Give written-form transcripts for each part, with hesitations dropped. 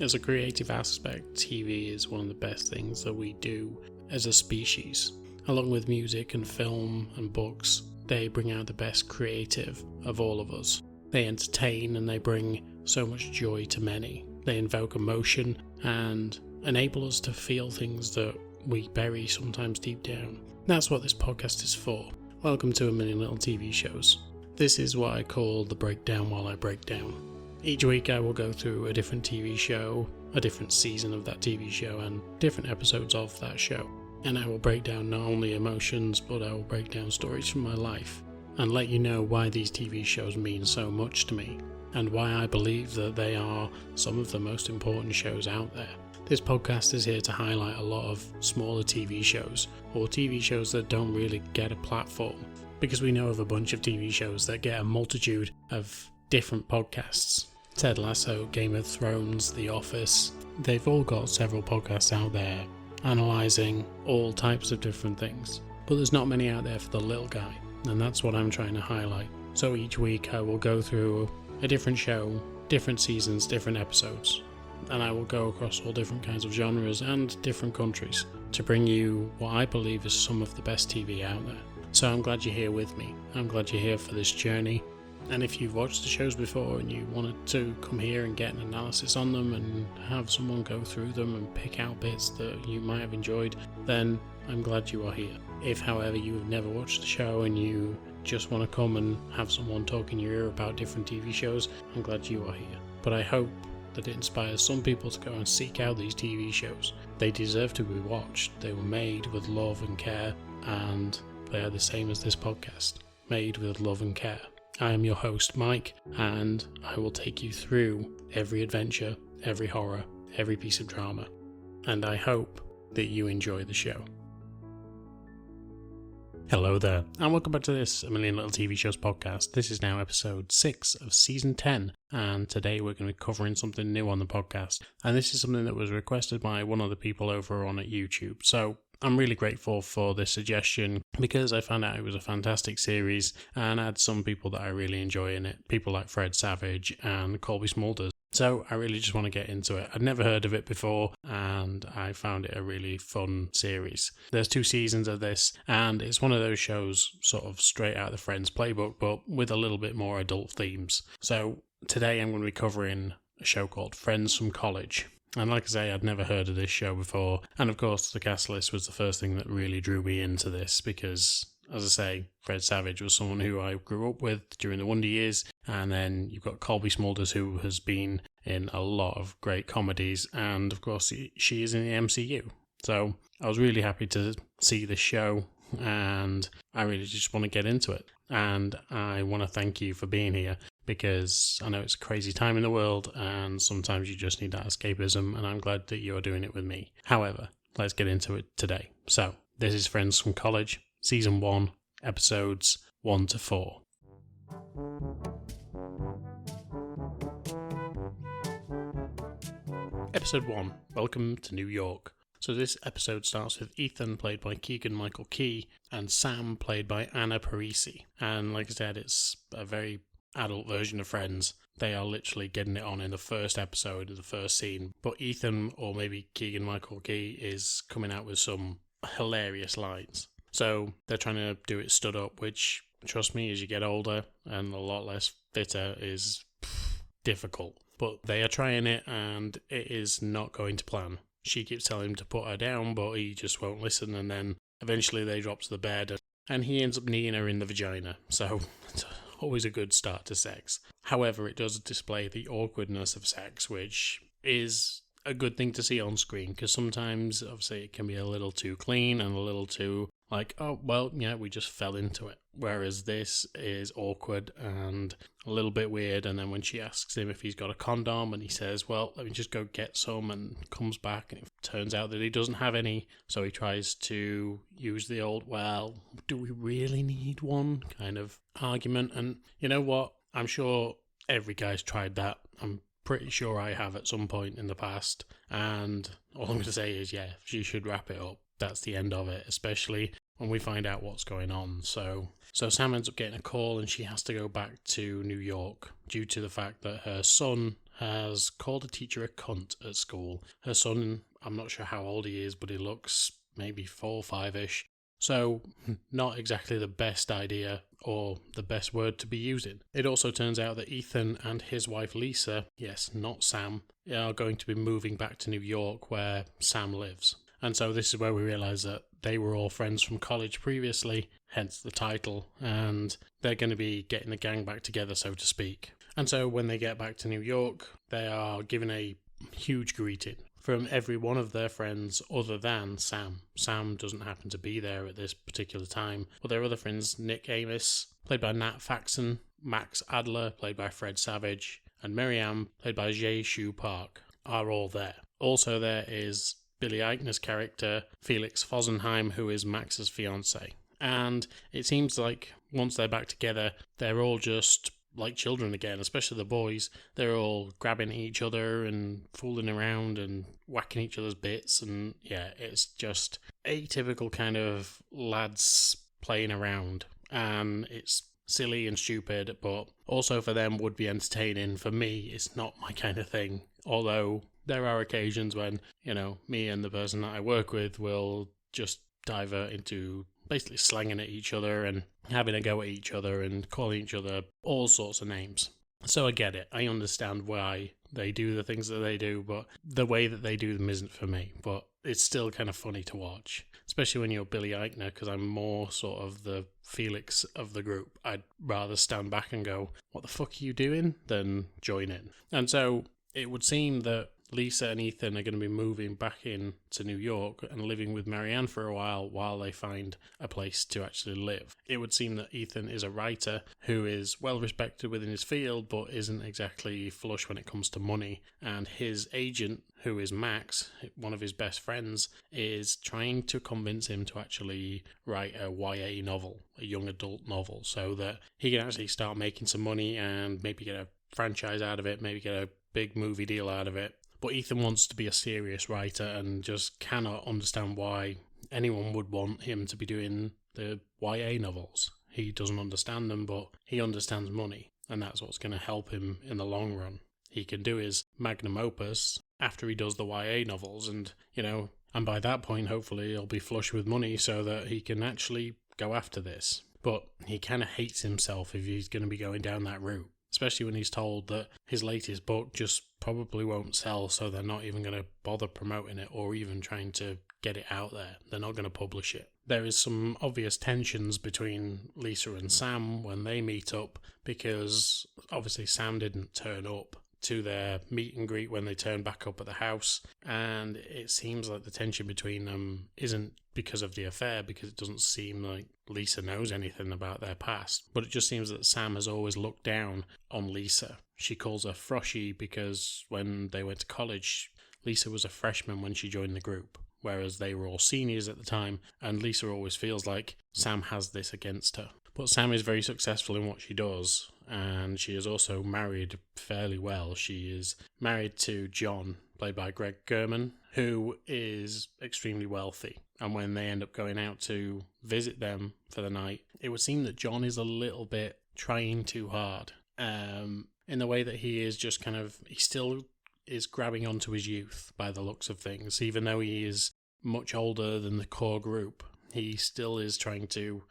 As a creative aspect, TV is one of the best things that we do as a species. Along with music and film and books, they bring out the best creative of all of us. They entertain and they bring so much joy to many. They invoke emotion and enable us to feel things that we bury sometimes deep down. That's what this podcast is for. Welcome to A Million Little TV Shows. This is what I call the breakdown while I break down. Each week I will go through a different TV show, a different season of that TV show, and different episodes of that show. And I will break down not only emotions, but I will break down stories from my life, and let you know why these TV shows mean so much to me, and why I believe that they are some of the most important shows out there. This podcast is here to highlight a lot of smaller TV shows, or TV shows that don't really get a platform, because we know of a bunch of TV shows that get a multitude of different podcasts. Ted Lasso, Game of Thrones, The Office, they've all got several podcasts out there analysing all types of different things. But there's not many out there for the little guy, and that's what I'm trying to highlight. So each week I will go through a different show, different seasons, different episodes, and I will go across all different kinds of genres and different countries to bring you what I believe is some of the best TV out there. So I'm glad you're here with me. I'm glad you're here for this journey. And if you've watched the shows before and you wanted to come here and get an analysis on them and have someone go through them and pick out bits that you might have enjoyed, then I'm glad you are here. If, however, you have never watched the show and you just want to come and have someone talk in your ear about different TV shows, I'm glad you are here. But I hope that it inspires some people to go and seek out these TV shows. They deserve to be watched. They were made with love and care, and they are the same as this podcast, made with love and care. I am your host, Mike, and I will take you through every adventure, every horror, every piece of drama, and I hope that you enjoy the show. Hello there, and welcome back to this A Million Little TV Shows podcast. This is now episode 6 of season 10, and today we're going to be covering something new on the podcast, and this is something that was requested by one of the people over on at YouTube, so I'm really grateful for this suggestion because I found out it was a fantastic series and I had some people that I really enjoy in it. People like Fred Savage and Colby Smulders. So I really just want to get into it. I'd never heard of it before and I found it a really fun series. There's 2 seasons of this and it's one of those shows sort of straight out of the Friends playbook but with a little bit more adult themes. So today I'm going to be covering a show called Friends from College. And like I say, I'd never heard of this show before. And of course, the cast list was the first thing that really drew me into this because, as I say, Fred Savage was someone who I grew up with during the Wonder Years. And then you've got Colby Smulders, who has been in a lot of great comedies. And of course, she is in the MCU. So I was really happy to see this show. And I really just want to get into it. And I want to thank you for being here. Because I know it's a crazy time in the world and sometimes you just need that escapism and I'm glad that you are doing it with me. However, let's get into it today. So, this is Friends from College, Season 1, Episodes 1 to 4. Episode 1, Welcome to New York. So this episode starts with Ethan, played by Keegan-Michael Key, and Sam, played by Anna Parisi. And like I said, it's a very adult version of Friends. They are literally getting it on in the first episode of the first scene. But Ethan, or maybe Keegan-Michael Key, is coming out with some hilarious lines. So they're trying to do it stood up, which, trust me, as you get older and a lot less fitter, is difficult. But they are trying it and it is not going to plan. She keeps telling him to put her down, but he just won't listen, and then eventually they drop to the bed and he ends up kneeing her in the vagina. So it's always a good start to sex. However, it does display the awkwardness of sex, which is a good thing to see on screen, because sometimes, obviously, it can be a little too clean and a little too like, oh, well, yeah, we just fell into it. Whereas this is awkward and a little bit weird, and then when she asks him if he's got a condom, and he says, well, let me just go get some, and comes back, and it turns out that he doesn't have any, so he tries to use the old, well, do we really need one kind of argument. And you know what? I'm sure every guy's tried that. I'm pretty sure I have at some point in the past, and all I'm going to say is, yeah, she should wrap it up. That's the end of it, especially when we find out what's going on. So Sam ends up getting a call and she has to go back to New York due to the fact that her son has called a teacher a cunt at school. Her son, I'm not sure how old he is, but he looks maybe 4 or 5-ish. So, not exactly the best idea or the best word to be using. It also turns out that Ethan and his wife Lisa, yes, not Sam, are going to be moving back to New York where Sam lives. And so this is where we realise that they were all friends from college previously, hence the title, and they're going to be getting the gang back together, so to speak. And so when they get back to New York, they are given a huge greeting from every one of their friends other than Sam. Sam doesn't happen to be there at this particular time, but their other friends, Nick Amos, played by Nat Faxon, Max Adler, played by Fred Savage, and Miriam, played by Jae Shu Park, are all there. Also there is Billy Eichner's character, Felix Fosenheim, who is Max's fiancé. And it seems like once they're back together, they're all just like children again, especially the boys. They're all grabbing at each other and fooling around and whacking each other's bits, and yeah, it's just a typical kind of lads playing around, and it's silly and stupid, but also for them would be entertaining. For me, it's not my kind of thing, although there are occasions when, me and the person that I work with will just divert into basically slanging at each other and having a go at each other and calling each other all sorts of names. So I get it. I understand why they do the things that they do, but the way that they do them isn't for me. But it's still kind of funny to watch, especially when you're Billy Eichner, because I'm more sort of the Felix of the group. I'd rather stand back and go, what the fuck are you doing, than join in. And so it would seem that Lisa and Ethan are going to be moving back in to New York and living with Marianne for a while they find a place to actually live. It would seem that Ethan is a writer who is well respected within his field, but isn't exactly flush when it comes to money. And his agent, who is Max, one of his best friends, is trying to convince him to actually write a YA novel, a young adult novel, so that he can actually start making some money and maybe get a franchise out of it, maybe get a big movie deal out of it. But Ethan wants to be a serious writer and just cannot understand why anyone would want him to be doing the YA novels. He doesn't understand them, but he understands money, and that's what's going to help him in the long run. He can do his magnum opus after he does the YA novels, and by that point, hopefully, he'll be flush with money so that he can actually go after this. But he kind of hates himself if he's going to be going down that route, especially when he's told that his latest book just probably won't sell, so they're not even going to bother promoting it or even trying to get it out there. They're not going to publish it. There is some obvious tensions between Lisa and Sam when they meet up, because obviously Sam didn't turn up to their meet and greet when they turned back up at the house, and it seems like the tension between them isn't because of the affair, because it doesn't seem like Lisa knows anything about their past, but it just seems that Sam has always looked down on Lisa. She calls her Froshy because when they went to college, Lisa was a freshman when she joined the group, whereas they were all seniors at the time, and Lisa always feels like Sam has this against her. But Sam is very successful in what she does, and she is also married fairly well. She is married to John, played by Greg German, who is extremely wealthy. And when they end up going out to visit them for the night, it would seem that John is a little bit trying too hard. In the way that he is just he still is grabbing onto his youth by the looks of things, even though he is much older than the core group. He still is trying to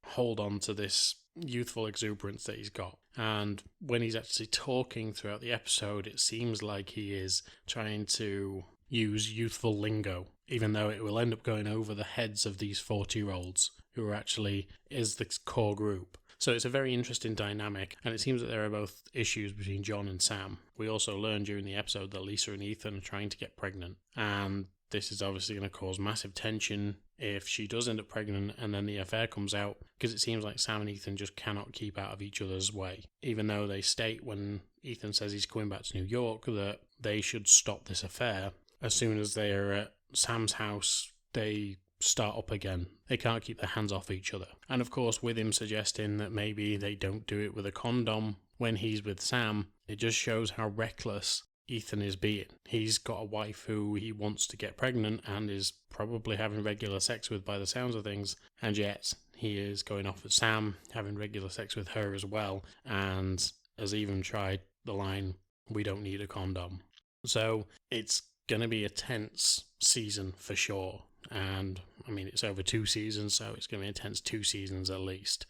hold on to this youthful exuberance that he's got. And when he's actually talking throughout the episode, it seems like he is trying to use youthful lingo, even though it will end up going over the heads of these 40-year-olds who are actually is the core group. So it's a very interesting dynamic, and it seems that there are both issues between John and Sam. We also learn during the episode that Lisa and Ethan are trying to get pregnant, and this is obviously going to cause massive tension if she does end up pregnant and then the affair comes out, because it seems like Sam and Ethan just cannot keep out of each other's way, even though they state when Ethan says he's coming back to New York that they should stop this affair. As soon as they are at Sam's house, they start up again. They can't keep their hands off each other. And of course, with him suggesting that maybe they don't do it with a condom when he's with Sam, it just shows how reckless Ethan is being. He's got a wife who he wants to get pregnant and is probably having regular sex with by the sounds of things, and yet he is going off with Sam, having regular sex with her as well, and has even tried the line, we don't need a condom. So it's going to be a tense season for sure. And I mean, it's over 2 seasons, so it's going to be a tense 2 seasons at least.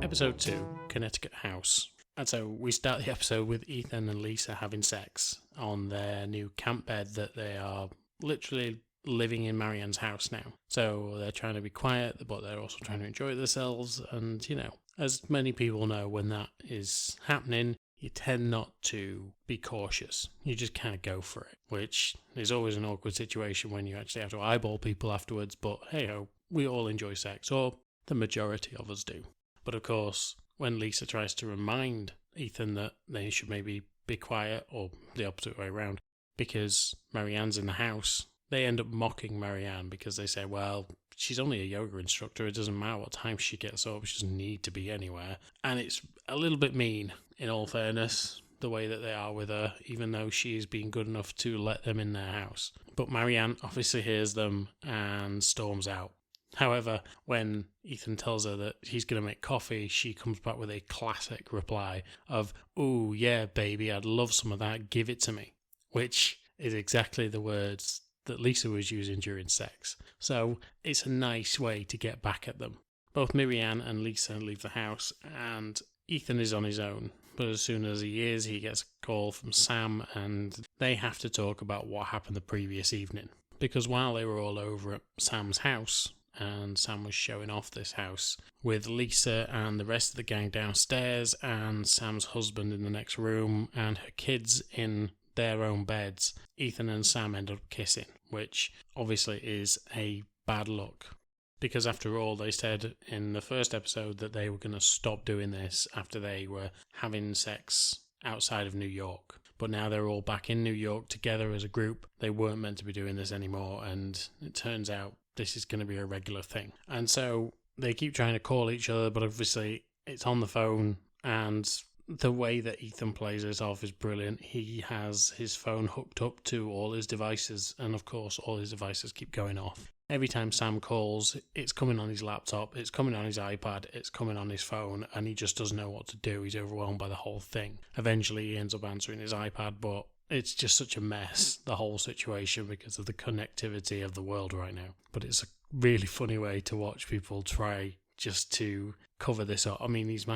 Episode 2, Connecticut House. And so we start the episode with Ethan and Lisa having sex on their new camp bed that they are literally living in Marianne's house now. So they're trying to be quiet, but they're also trying to enjoy themselves. And, you know, as many people know, when that is happening, you tend not to be cautious. You just kind of go for it, which is always an awkward situation when you actually have to eyeball people afterwards. But hey-ho, we all enjoy sex, or the majority of us do. But of course, when Lisa tries to remind Ethan that they should maybe be quiet, or the opposite way around, because Marianne's in the house, they end up mocking Marianne because they say, well, she's only a yoga instructor. It doesn't matter what time she gets up. She doesn't need to be anywhere. And it's a little bit mean, in all fairness, the way that they are with her, even though she's been good enough to let them in their house. But Marianne obviously hears them and storms out. However, when Ethan tells her that he's going to make coffee, she comes back with a classic reply of, "Ooh, yeah, baby, I'd love some of that. Give it to me." Which is exactly the words that Lisa was using during sex. So it's a nice way to get back at them. Both Marianne and Lisa leave the house, and Ethan is on his own. But as soon as he is, he gets a call from Sam, and they have to talk about what happened the previous evening. Because while they were all over at Sam's house, and Sam was showing off this house with Lisa and the rest of the gang downstairs, and Sam's husband in the next room, and her kids in their own beds, Ethan and Sam end up kissing, which obviously is a bad look. Because after all, they said in the first episode that they were going to stop doing this after they were having sex outside of New York. But now they're all back in New York together as a group. They weren't meant to be doing this anymore, and it turns out this is going to be a regular thing. And so they keep trying to call each other, but obviously it's on the phone, and the way that Ethan plays this off is brilliant. He has his phone hooked up to all his devices, and of course all his devices keep going off. Every time Sam calls, it's coming on his laptop, it's coming on his iPad, it's coming on his phone, and he just doesn't know what to do. He's overwhelmed by the whole thing. Eventually he ends up answering his iPad, but it's just such a mess, the whole situation, because of the connectivity of the world right now. But it's a really funny way to watch people try just to cover this up. I mean, he's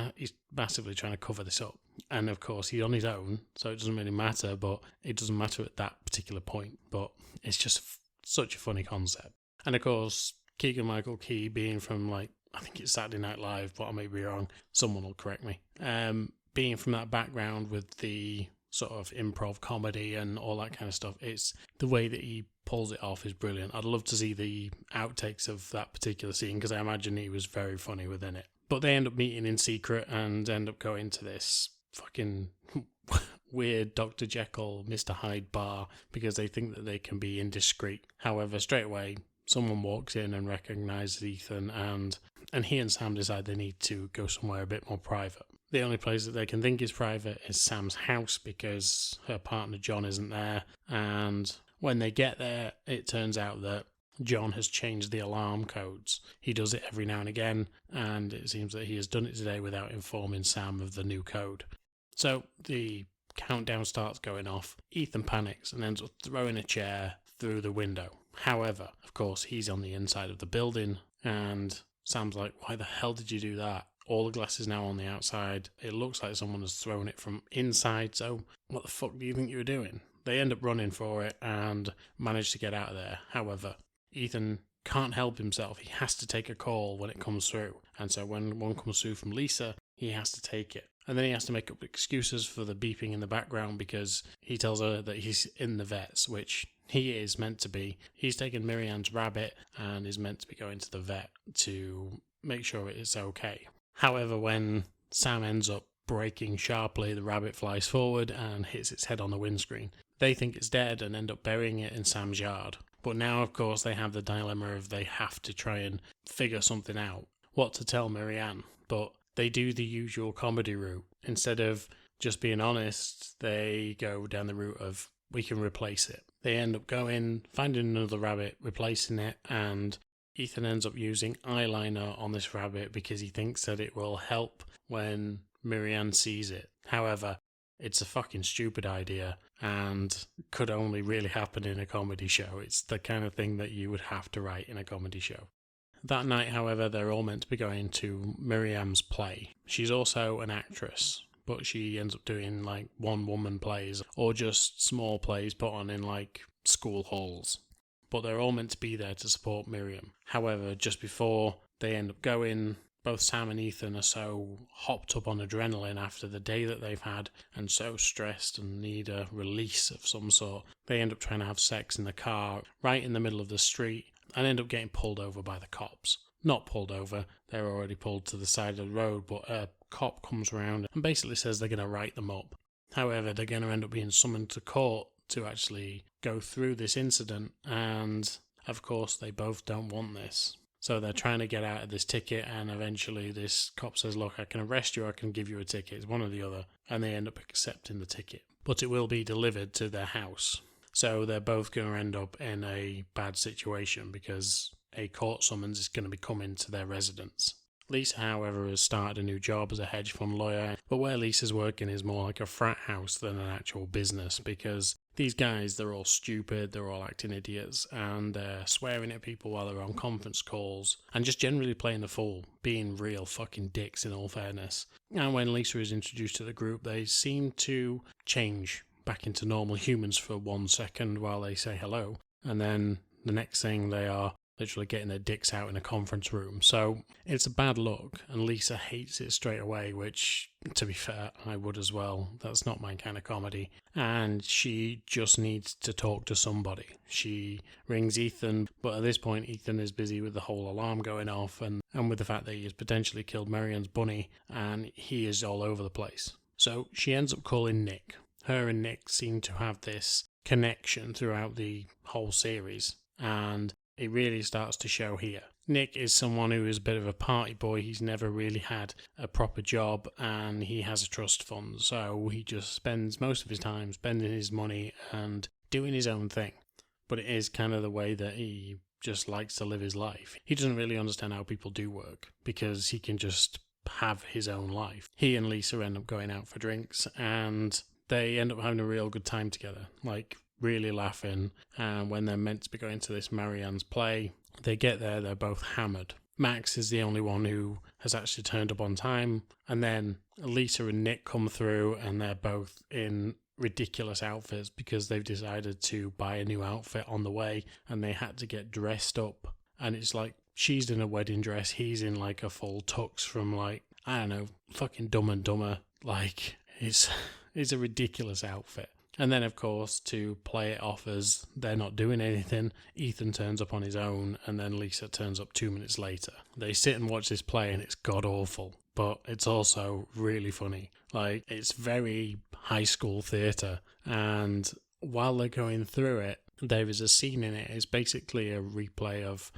massively trying to cover this up. And of course, he's on his own, so it doesn't really matter, but it doesn't matter at that particular point. But it's just such a funny concept. And of course, Keegan-Michael Key being from, I think it's Saturday Night Live, but I may be wrong. Someone will correct me. Being from that background with the sort of improv comedy and all that kind of stuff, it's the way that he pulls it off is brilliant. I'd love to see the outtakes of that particular scene, because I imagine he was very funny within it. But they end up meeting in secret and end up going to this fucking weird Dr. Jekyll, Mr. Hyde bar, because they think that they can be indiscreet. However, straight away, someone walks in and recognises Ethan, and he and Sam decide they need to go somewhere a bit more private. The only place that they can think is private is Sam's house, because her partner John isn't there. And when they get there, it turns out that John has changed the alarm codes. He does it every now and again, and it seems that he has done it today without informing Sam of the new code. So the countdown starts going off. Ethan panics and ends up throwing a chair through the window. However, of course, he's on the inside of the building, and Sam's like, "Why the hell did you do that? All the glass is now on the outside. It looks like someone has thrown it from inside, so what the fuck do you think you were doing?" They end up running for it and manage to get out of there. However, Ethan can't help himself. He has to take a call when it comes through. And so when one comes through from Lisa, he has to take it. And then he has to make up excuses for the beeping in the background, because he tells her that he's in the vets, which he is meant to be. He's taken Miriam's rabbit and is meant to be going to the vet to make sure it's okay. However, when Sam ends up braking sharply, the rabbit flies forward and hits its head on the windscreen. They think it's dead and end up burying it in Sam's yard. But now, of course, they have the dilemma of they have to try and figure something out, what to tell Marianne. But they do the usual comedy route. Instead of just being honest, they go down the route of, we can replace it. They end up going, finding another rabbit, replacing it, and Ethan ends up using eyeliner on this rabbit because he thinks that it will help when Miriam sees it. However, it's a fucking stupid idea and could only really happen in a comedy show. It's the kind of thing that you would have to write in a comedy show. That night, however, they're all meant to be going to Miriam's play. She's also an actress, but she ends up doing like one-woman plays or just small plays put on in like school halls. But they're all meant to be there to support Miriam. However, just before they end up going, both Sam and Ethan are so hopped up on adrenaline after the day that they've had and so stressed and need a release of some sort. They end up trying to have sex in the car right in the middle of the street and end up getting pulled over by the cops. Not pulled over, they're already pulled to the side of the road, but a cop comes around and basically says they're going to write them up. However, they're going to end up being summoned to court to actually go through this incident, and of course they both don't want this. So they're trying to get out of this ticket, and eventually this cop says, look, I can arrest you or I can give you a ticket. It's one or the other. And they end up accepting the ticket. But it will be delivered to their house. So they're both going to end up in a bad situation because a court summons is going to be coming to their residence. Lisa, however, has started a new job as a hedge fund lawyer, but where Lisa's working is more like a frat house than an actual business because these guys, they're all stupid, they're all acting idiots, and they're swearing at people while they're on conference calls, and just generally playing the fool, being real fucking dicks in all fairness. And when Lisa is introduced to the group, they seem to change back into normal humans for 1 second while they say hello, and then the next thing they are literally getting their dicks out in a conference room. So it's a bad look, and Lisa hates it straight away, which, to be fair, I would as well. That's not my kind of comedy. And she just needs to talk to somebody. She rings Ethan, but at this point Ethan is busy with the whole alarm going off and with the fact that he has potentially killed Marianne's bunny, and he is all over the place. So she ends up calling Nick. Her and Nick seem to have this connection throughout the whole series, and it really starts to show here. Nick is someone who is a bit of a party boy. He's never really had a proper job and he has a trust fund. So he just spends most of his time spending his money and doing his own thing. But it is kind of the way that he just likes to live his life. He doesn't really understand how people do work because he can just have his own life. He and Lisa end up going out for drinks and they end up having a real good time together. Like, really laughing, and when they're meant to be going to this Marianne's play, they get there, they're both hammered. Max is the only one who has actually turned up on time, and then Lisa and Nick come through and they're both in ridiculous outfits because they've decided to buy a new outfit on the way and they had to get dressed up, and it's like she's in a wedding dress, he's in like a full tux from like, I don't know, fucking Dumb and Dumber. Like, it's a ridiculous outfit. And then, of course, to play it off as they're not doing anything, Ethan turns up on his own, and then Lisa turns up 2 minutes later. They sit and watch this play, and it's god-awful, but it's also really funny. Like, it's very high school theatre, and while they're going through it, there is a scene in it. It's basically a replay of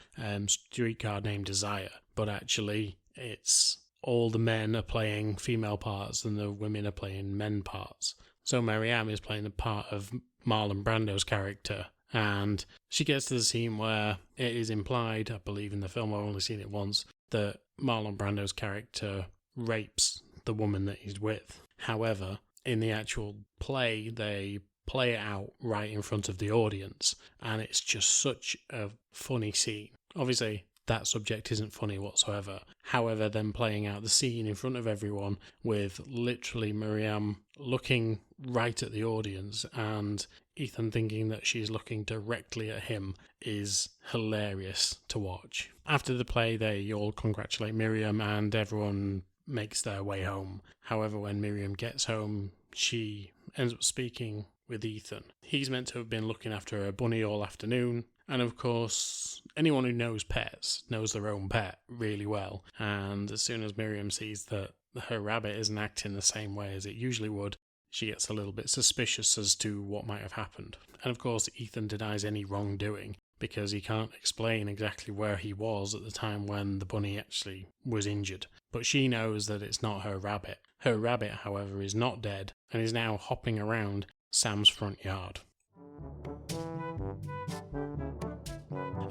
Streetcar Named Desire, but actually it's all the men are playing female parts and the women are playing men parts. So Marianne is playing the part of Marlon Brando's character, and she gets to the scene where it is implied, I believe in the film, I've only seen it once, that Marlon Brando's character rapes the woman that he's with. However, in the actual play, they play it out right in front of the audience, and it's just such a funny scene. Obviously, that subject isn't funny whatsoever. However, them playing out the scene in front of everyone with literally Miriam looking right at the audience and Ethan thinking that she's looking directly at him is hilarious to watch. After the play, they all congratulate Miriam and everyone makes their way home. However, when Miriam gets home, she ends up speaking with Ethan. He's meant to have been looking after her bunny all afternoon. And of course, anyone who knows pets knows their own pet really well. And as soon as Miriam sees that her rabbit isn't acting the same way as it usually would, she gets a little bit suspicious as to what might have happened. And of course, Ethan denies any wrongdoing because he can't explain exactly where he was at the time when the bunny actually was injured. But she knows that it's not her rabbit. Her rabbit, however, is not dead and is now hopping around Sam's front yard.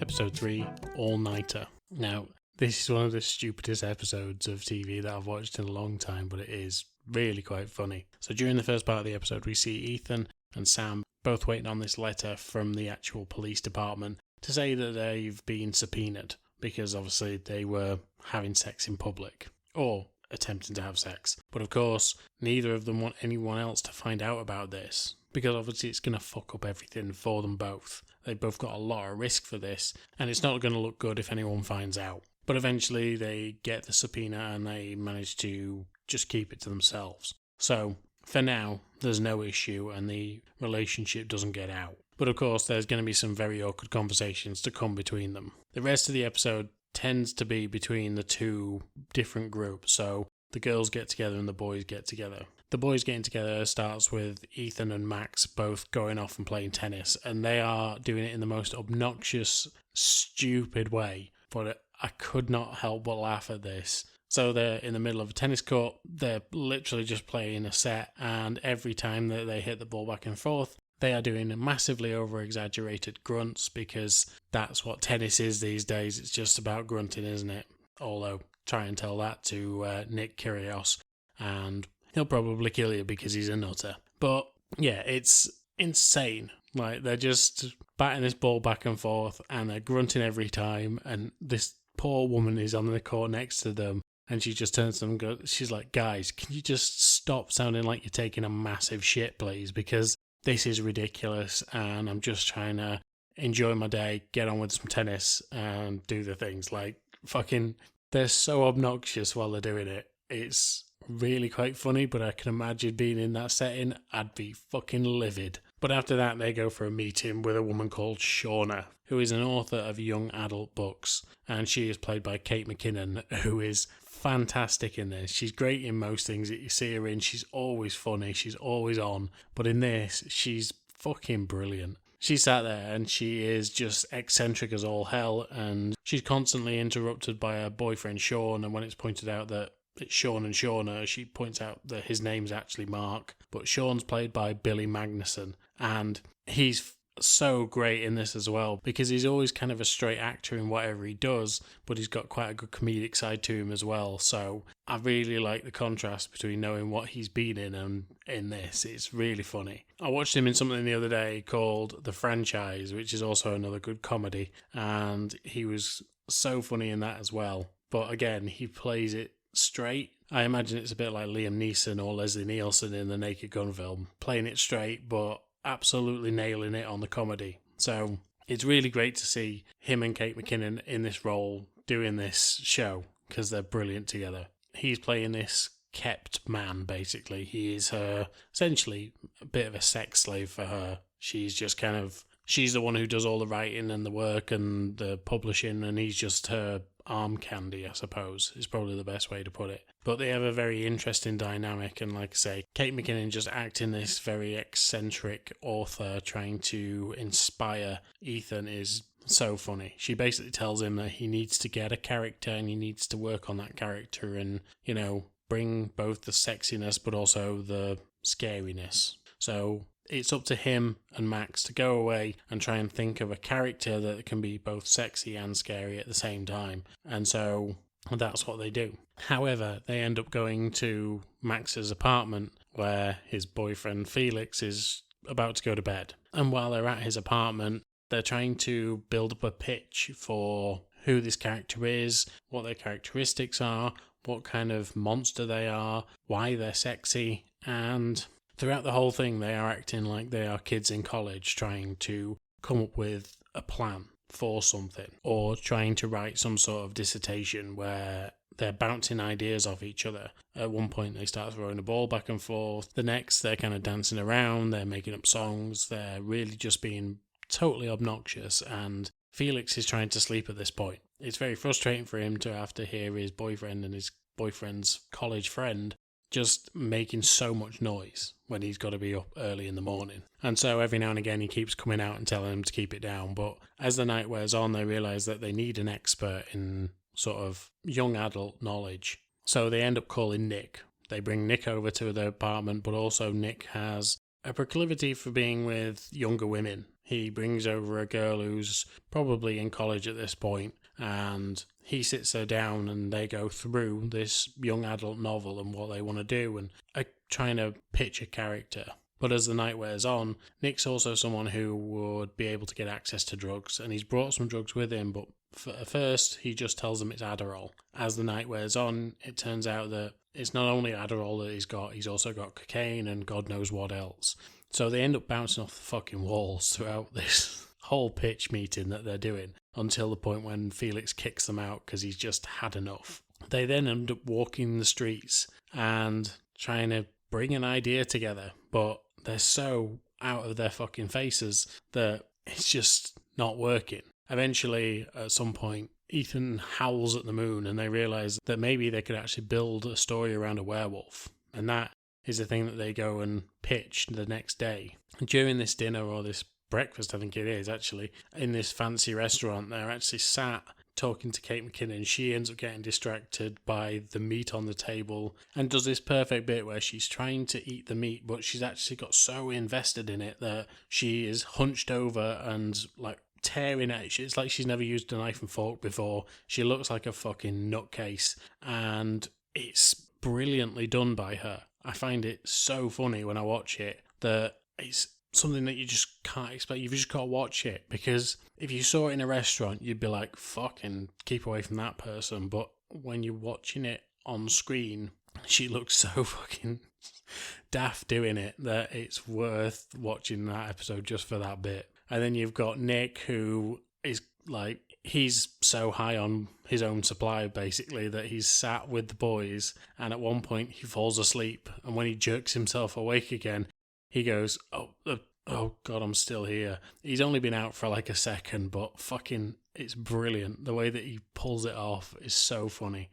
Episode 3, All-Nighter. Now, This is one of the stupidest episodes of TV that I've watched in a long time, but it is really quite funny. So during the first part of the episode, we see Ethan and Sam both waiting on this letter from the actual police department to say that they've been subpoenaed because obviously they were having sex in public, or attempting to have sex. But of course, neither of them want anyone else to find out about this, because obviously it's going to fuck up everything for them both. They've both got a lot of risk for this, and it's not going to look good if anyone finds out. But eventually they get the subpoena and they manage to just keep it to themselves. So for now, there's no issue and the relationship doesn't get out. But of course, there's going to be some very awkward conversations to come between them. The rest of the episode tends to be between the two different groups. So the girls get together and the boys get together. The boys getting together starts with Ethan and Max both going off and playing tennis. And they are doing it in the most obnoxious, stupid way. But I could not help but laugh at this. So they're in the middle of a tennis court. They're literally just playing a set. And every time that they hit the ball back and forth, they are doing massively over-exaggerated grunts, because that's what tennis is these days. It's just about grunting, isn't it? Although, try and tell that to Nick Kyrgios, and he'll probably kill you because he's a nutter. But, yeah, it's insane. Like, they're just batting this ball back and forth, and they're grunting every time, and this poor woman is on the court next to them, and she just turns to them and goes, she's like, guys, can you just stop sounding like you're taking a massive shit, please? Because this is ridiculous, and I'm just trying to enjoy my day, get on with some tennis, and do the things. Like, fucking, they're so obnoxious while they're doing it. It's really quite funny, but I can imagine being in that setting, I'd be fucking livid. But after that, they go for a meeting with a woman called Shauna, who is an author of young adult books, and she is played by Kate McKinnon, who is fantastic in this. She's great in most things that you see her in. She's always funny, she's always on, but in this, she's fucking brilliant. She sat there and she is just eccentric as all hell, and she's constantly interrupted by her boyfriend Sean, and when it's pointed out that it's Sean and Shauna, she points out that his name's actually Mark, but Sean's played by Billy Magnuson, and he's so great in this as well, because he's always kind of a straight actor in whatever he does, but he's got quite a good comedic side to him as well. So I really like the contrast between knowing what he's been in and in this. It's really funny. I watched him in something the other day called The Franchise, which is also another good comedy, and he was so funny in that as well. But again, he plays it straight. I imagine it's a bit like Liam Neeson or Leslie Nielsen in the Naked Gun film, playing it straight but absolutely nailing it on the comedy. So it's really great to see him and Kate McKinnon in this role doing this show, because they're brilliant together. He's playing this kept man, basically. He is her, essentially a bit of a sex slave for her. She's the one who does all the writing and the work and the publishing, and he's just her arm candy, I suppose, is probably the best way to put it. But they have a very interesting dynamic, and like I say, Kate McKinnon just acting this very eccentric author trying to inspire Ethan is so funny. She basically tells him that he needs to get a character and he needs to work on that character and, you know, bring both the sexiness but also the scariness. So it's up to him and Max to go away and try and think of a character that can be both sexy and scary at the same time. And so that's what they do. However, they end up going to Max's apartment where his boyfriend Felix is about to go to bed. And while they're at his apartment, they're trying to build up a pitch for who this character is, what their characteristics are, what kind of monster they are, why they're sexy, and throughout the whole thing, they are acting like they are kids in college trying to come up with a plan for something, or trying to write some sort of dissertation where they're bouncing ideas off each other. At one point, they start throwing a ball back and forth. The next, they're kind of dancing around, they're making up songs, they're really just being totally obnoxious, and Felix is trying to sleep at this point. It's very frustrating for him to have to hear his boyfriend and his boyfriend's college friend just making so much noise when he's got to be up early in the morning. And so every now and again he keeps coming out and telling them to keep it down. But as the night wears on, they realise that they need an expert in sort of young adult knowledge. So they end up calling Nick. They bring Nick over to their apartment, but also Nick has a proclivity for being with younger women. He brings over a girl who's probably in college at this point, and he sits her down and they go through this young adult novel and what they want to do and are trying to pitch a character. But as the night wears on, Nick's also someone who would be able to get access to drugs, and he's brought some drugs with him, but at first he just tells them it's Adderall. As the night wears on, it turns out that it's not only Adderall that he's also got cocaine and God knows what else. So they end up bouncing off the fucking walls throughout this whole pitch meeting that they're doing, until the point when Felix kicks them out because he's just had enough. They then end up walking the streets and trying to bring an idea together, but they're so out of their fucking faces that it's just not working. Eventually, at some point, Ethan howls at the moon and they realise that maybe they could actually build a story around a werewolf. And that is the thing that they go and pitch the next day. And during this dinner, or this breakfast, I think it is actually, in this fancy restaurant, they're actually sat talking to Kate McKinnon. She ends up getting distracted by the meat on the table and does this perfect bit where she's trying to eat the meat, but she's actually got so invested in it that she is hunched over and like tearing at it. It's like she's never used a knife and fork before. She looks like a fucking nutcase, and it's brilliantly done by her. I find it so funny when I watch it that it's something that you just can't expect. You've just got to watch it, because if you saw it in a restaurant, you'd be like, fucking keep away from that person. But when you're watching it on screen, she looks so fucking daft doing it that it's worth watching that episode just for that bit. And then you've got Nick, who is like, he's so high on his own supply, basically, that he's sat with the boys, and at one point he falls asleep, and when he jerks himself awake again, he goes, oh God, I'm still here. He's only been out for like a second, but fucking, it's brilliant. The way that he pulls it off is so funny.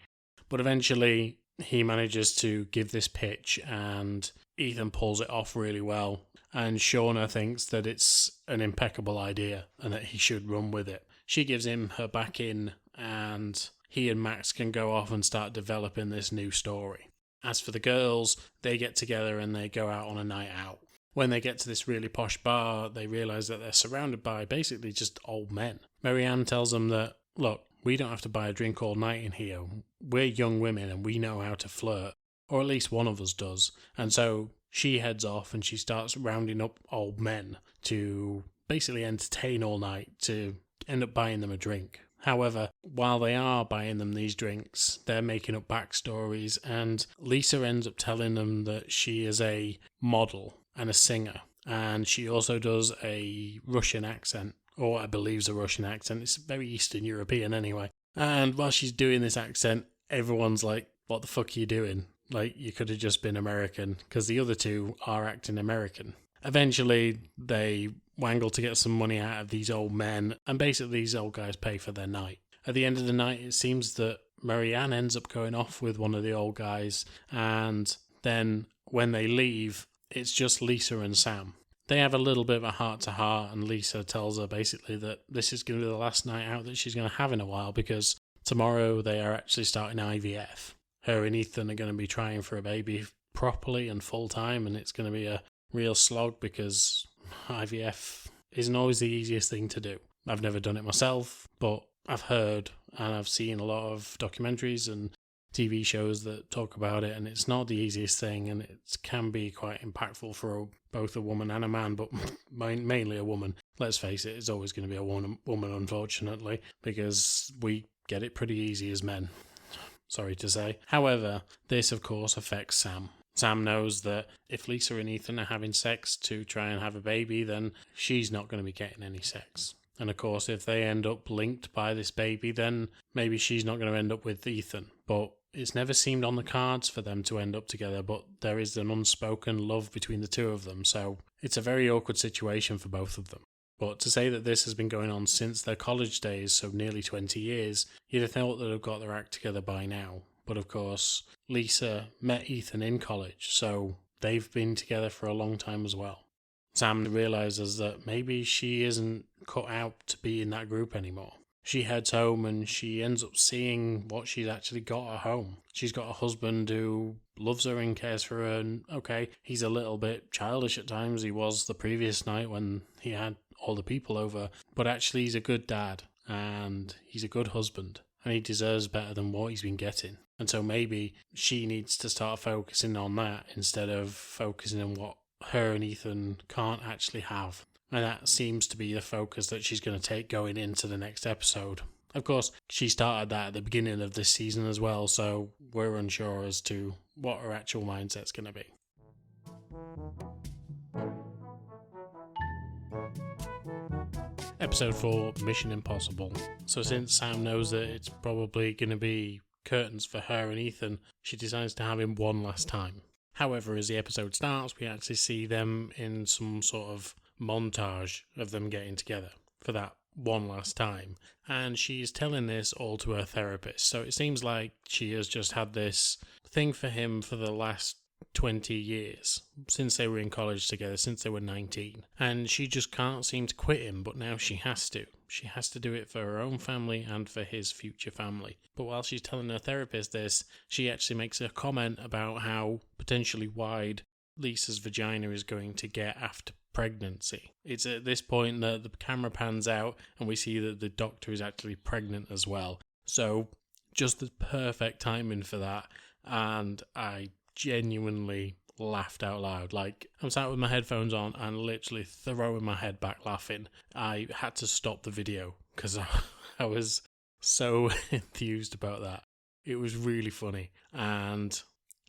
But eventually he manages to give this pitch, and Ethan pulls it off really well. And Shauna thinks that it's an impeccable idea and that he should run with it. She gives him her back in, and he and Max can go off and start developing this new story. As for the girls, they get together and they go out on a night out. When they get to this really posh bar, they realise that they're surrounded by basically just old men. Marianne tells them that, look, we don't have to buy a drink all night in here. We're young women and we know how to flirt, or at least one of us does. And so she heads off and she starts rounding up old men to basically entertain all night, to end up buying them a drink. However, while they are buying them these drinks, they're making up backstories, and Lisa ends up telling them that she is a model and a singer, and she also does a Russian accent, or I believe it's a Russian accent. It's very Eastern European anyway. And while she's doing this accent, everyone's like, what the fuck are you doing? Like, you could have just been American, because the other two are acting American. Eventually, they wangle to get some money out of these old men, and basically these old guys pay for their night. At the end of the night, it seems that Marianne ends up going off with one of the old guys, and then when they leave, it's just Lisa and Sam. They have a little bit of a heart-to-heart, and Lisa tells her basically that this is going to be the last night out that she's going to have in a while, because tomorrow they are actually starting IVF. Her and Ethan are going to be trying for a baby properly and full-time, and it's going to be a real slog because IVF isn't always the easiest thing to do. I've never done it myself, but I've heard and I've seen a lot of documentaries and TV shows that talk about it, and it's not the easiest thing, and it can be quite impactful for both a woman and a man, but mainly a woman. Let's face it, it's always going to be a woman, unfortunately, because we get it pretty easy as men. Sorry to say. However, this of course affects Sam. Sam knows that if Lisa and Ethan are having sex to try and have a baby, then she's not going to be getting any sex. And of course, if they end up linked by this baby, then maybe she's not going to end up with Ethan. But it's never seemed on the cards for them to end up together, but there is an unspoken love between the two of them, so it's a very awkward situation for both of them. But to say that this has been going on since their college days, so nearly 20 years, you'd have thought that they've got their act together by now. But of course, Lisa met Ethan in college, so they've been together for a long time as well. Sam realises that maybe she isn't cut out to be in that group anymore. She heads home and she ends up seeing what she's actually got at home. She's got a husband who loves her and cares for her, and okay, he's a little bit childish at times. He was the previous night when he had all the people over, but actually he's a good dad, and he's a good husband, and he deserves better than what he's been getting. And so maybe she needs to start focusing on that instead of focusing on what her and Ethan can't actually have. And that seems to be the focus that she's going to take going into the next episode. Of course, she started that at the beginning of this season as well, so we're unsure as to what her actual mindset's going to be. Episode 4, Mission Impossible. So since Sam knows that it's probably going to be curtains for her and Ethan, she decides to have him one last time. However, as the episode starts, we actually see them in some sort of montage of them getting together for that one last time. And she's telling this all to her therapist. So it seems like she has just had this thing for him for the last 20 years, since they were in college together, since they were 19. And she just can't seem to quit him, but now she has to. She has to do it for her own family and for his future family. But while she's telling her therapist this, she actually makes a comment about how potentially wide Lisa's vagina is going to get after pregnancy. It's at this point that the camera pans out and we see that the doctor is actually pregnant as well. So just the perfect timing for that, and I genuinely laughed out loud. Like, I'm sat with my headphones on and literally throwing my head back laughing. I had to stop the video because I was so enthused about that. It was really funny and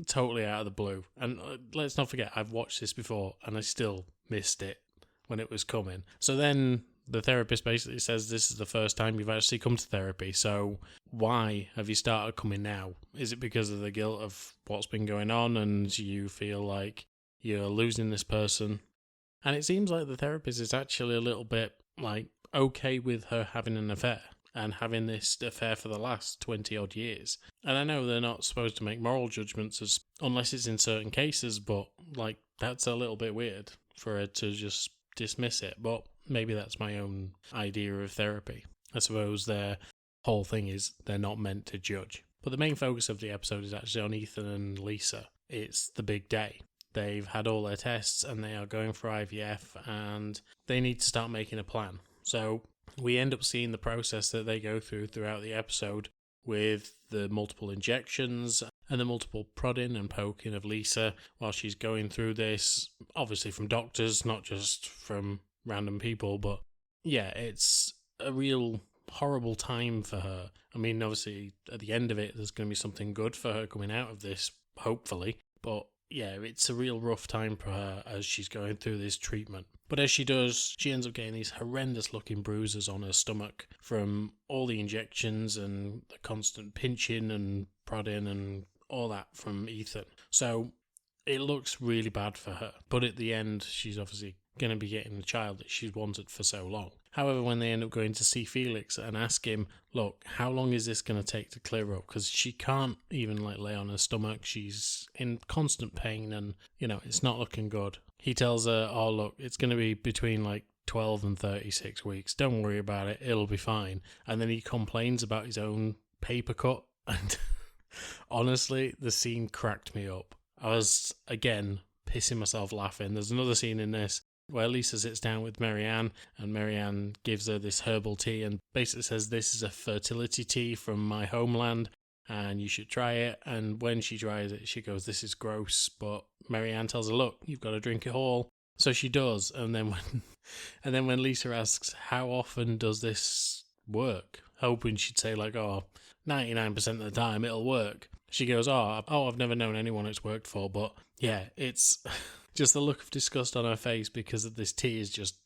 totally out of the blue. And let's not forget, I've watched this before and I still missed it when it was coming. So then the therapist basically says this is the first time you've actually come to therapy, so why have you started coming now? Is it because of the guilt of what's been going on and you feel like you're losing this person? And it seems like the therapist is actually a little bit like okay with her having an affair and having this affair for the last 20 odd years. And I know they're not supposed to make moral judgments unless it's in certain cases, but like that's a little bit weird for her to just dismiss it. But maybe that's my own idea of therapy. I suppose their whole thing is they're not meant to judge. But the main focus of the episode is actually on Ethan and Lisa. It's the big day. They've had all their tests and they are going for IVF and they need to start making a plan. So we end up seeing the process that they go through throughout the episode with the multiple injections and the multiple prodding and poking of Lisa while she's going through this, obviously from doctors, not just from random people. But yeah, it's a real horrible time for her. I mean, obviously at the end of it there's going to be something good for her coming out of this, hopefully, but yeah, it's a real rough time for her as she's going through this treatment. But as she does, she ends up getting these horrendous looking bruises on her stomach from all the injections and the constant pinching and prodding and all that from Ethan. So it looks really bad for her. But at the end, she's obviously going to be getting the child that she's wanted for so long. However, when they end up going to see Felix and ask him, look, how long is this going to take to clear up? Because she can't even lay on her stomach. She's in constant pain and, it's not looking good. He tells her, oh, look, it's going to be between 12 and 36 weeks. Don't worry about it. It'll be fine. And then he complains about his own paper cut. And honestly, the scene cracked me up. I was, again, pissing myself laughing. There's another scene in this where Lisa sits down with Marianne and Marianne gives her this herbal tea and basically says, this is a fertility tea from my homeland and you should try it. And when she tries it, she goes, this is gross. But Marianne tells her, look, you've got to drink it all. So she does. And then when Lisa asks, how often does this work? Hoping she'd say 99% of the time it'll work. She goes, I've never known anyone it's worked for. But yeah, it's just the look of disgust on her face because of this tea is just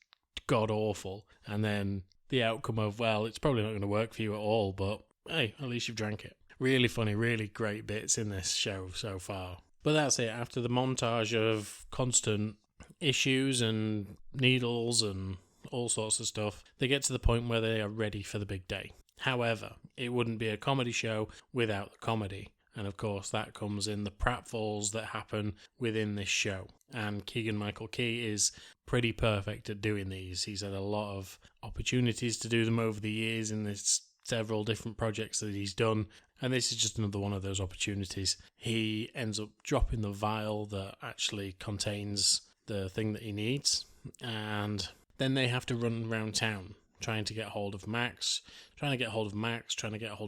god awful. And then the outcome of, well, it's probably not going to work for you at all, but hey, at least you've drank it. Really funny, really great bits in this show so far. But that's it. After the montage of constant issues and needles and all sorts of stuff, they get to the point where they are ready for the big day. However, it wouldn't be a comedy show without the comedy. And of course, that comes in the pratfalls that happen within this show. And Keegan-Michael Key is pretty perfect at doing these. He's had a lot of opportunities to do them over the years in this several different projects that he's done. And this is just another one of those opportunities. He ends up dropping the vial that actually contains the thing that he needs. And then they have to run around town trying to get hold of Max, trying to get hold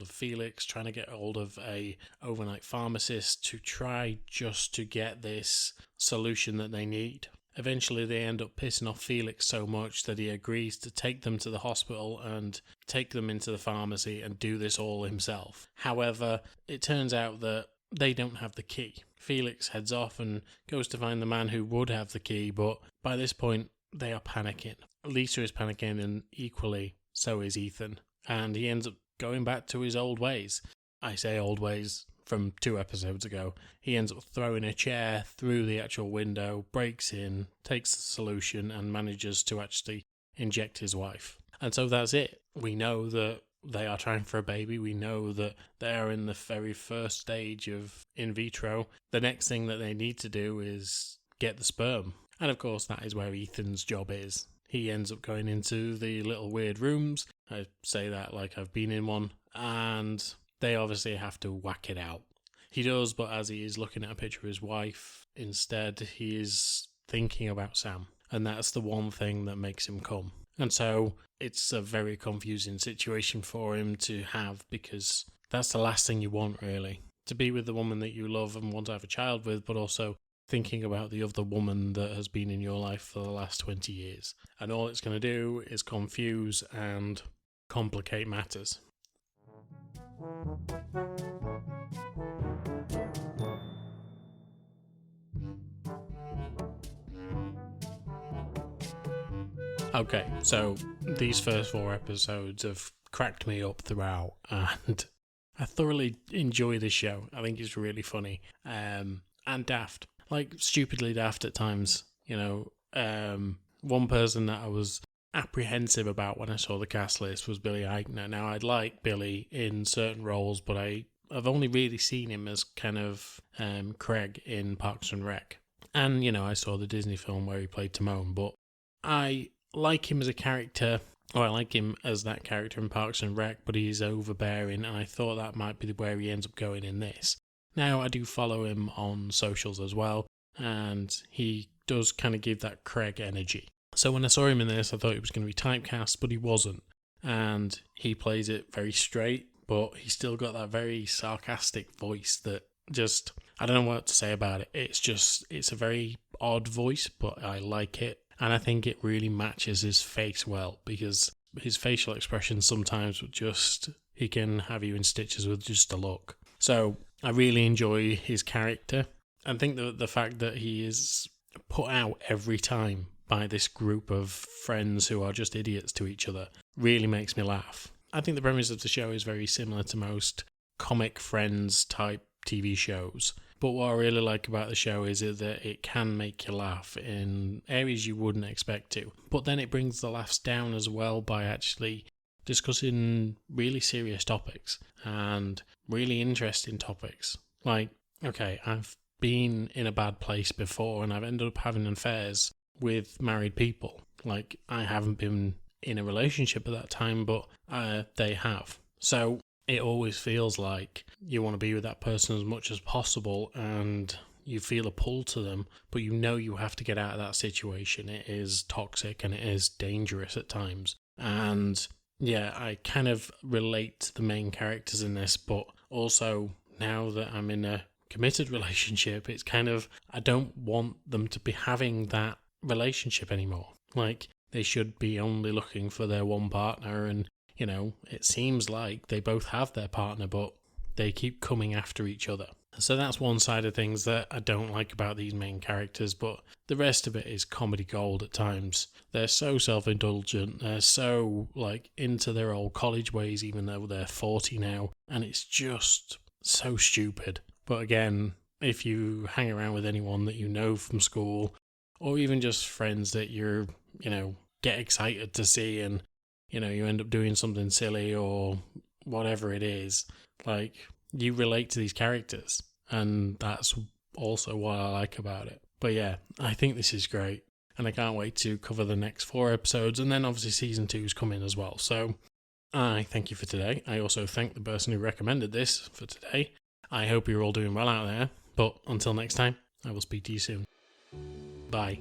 of Felix, trying to get hold of a overnight pharmacist to try just to get this solution that they need. Eventually they end up pissing off Felix so much that he agrees to take them to the hospital and take them into the pharmacy and do this all himself. However, it turns out that they don't have the key. Felix heads off and goes to find the man who would have the key, but by this point they are panicking. Lisa is panicking, and equally so is Ethan. And he ends up going back to his old ways. I say old ways from 2 episodes ago. He ends up throwing a chair through the actual window, breaks in, takes the solution, and manages to actually inject his wife. And so that's it. We know that they are trying for a baby. We know that they are in the very first stage of in vitro. The next thing that they need to do is get the sperm. And of course, that is where Ethan's job is. He ends up going into the little weird rooms. I say that like I've been in one. And they obviously have to whack it out. He does, but as he is looking at a picture of his wife, instead he is thinking about Sam. And that's the one thing that makes him come. And so it's a very confusing situation for him to have, because that's the last thing you want, really. To be with the woman that you love and want to have a child with, but also thinking about the other woman that has been in your life for the last 20 years. And all it's going to do is confuse and complicate matters. Okay, so these first 4 episodes have cracked me up throughout, and I thoroughly enjoy this show. I think it's really funny, and daft. Like, stupidly daft at times, you know. One person that I was apprehensive about when I saw the cast list was Billy Eichner. Now, I'd like Billy in certain roles, but I've only really seen him as kind of Craig in Parks and Rec. And, you know, I saw the Disney film where he played Timon, but I like him as a character, or I like him as that character in Parks and Rec, but he's overbearing, and I thought that might be where he ends up going in this. Now, I do follow him on socials as well, and he does kind of give that Craig energy. So when I saw him in this, I thought he was going to be typecast, but he wasn't. And he plays it very straight, but he's still got that very sarcastic voice that just, I don't know what to say about it. It's a very odd voice, but I like it. And I think it really matches his face well, because his facial expressions sometimes he can have you in stitches with just a look. So I really enjoy his character. I think that the fact that he is put out every time by this group of friends who are just idiots to each other really makes me laugh. I think the premise of the show is very similar to most comic Friends type TV shows. But what I really like about the show is that it can make you laugh in areas you wouldn't expect to. But then it brings the laughs down as well by actually discussing really serious topics and really interesting topics. Like, okay, I've been in a bad place before and I've ended up having affairs with married people. Like, I haven't been in a relationship at that time, but they have. So it always feels like you want to be with that person as much as possible, and you feel a pull to them, but you know you have to get out of that situation. It is toxic and it is dangerous at times. And yeah, I kind of relate to the main characters in this, but also now that I'm in a committed relationship, it's kind of, I don't want them to be having that relationship anymore. Like, they should be only looking for their one partner, and you know, it seems like they both have their partner, but they keep coming after each other. So that's one side of things that I don't like about these main characters, but the rest of it is comedy gold at times. They're so self-indulgent, they're so, like, into their old college ways, even though they're 40 now, and it's just so stupid. But again, if you hang around with anyone that you know from school, or even just friends that you're, you know, get excited to see, and you know, you end up doing something silly or whatever it is, like, you relate to these characters, and that's also what I like about it. But yeah, I think this is great, and I can't wait to cover the next 4 episodes, and then obviously season 2's coming as well. So I thank you for today. I also thank the person who recommended this for today. I hope you're all doing well out there, but until next time, I will speak to you soon. Bye.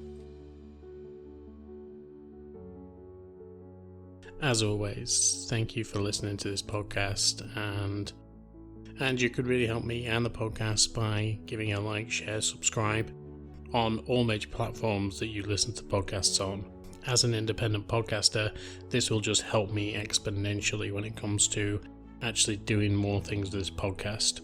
As always, thank you for listening to this podcast, and you could really help me and the podcast by giving a like, share, subscribe on all major platforms that you listen to podcasts on. As an independent podcaster, this will just help me exponentially when it comes to actually doing more things with this podcast.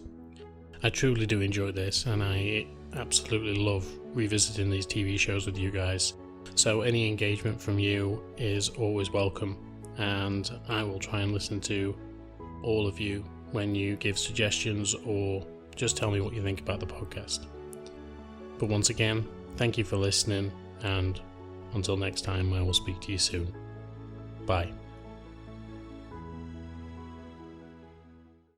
I truly do enjoy this, and I absolutely love revisiting these TV shows with you guys. So any engagement from you is always welcome, and I will try and listen to all of you when you give suggestions or just tell me what you think about the podcast. But once again, thank you for listening, and until next time, I will speak to you soon. Bye.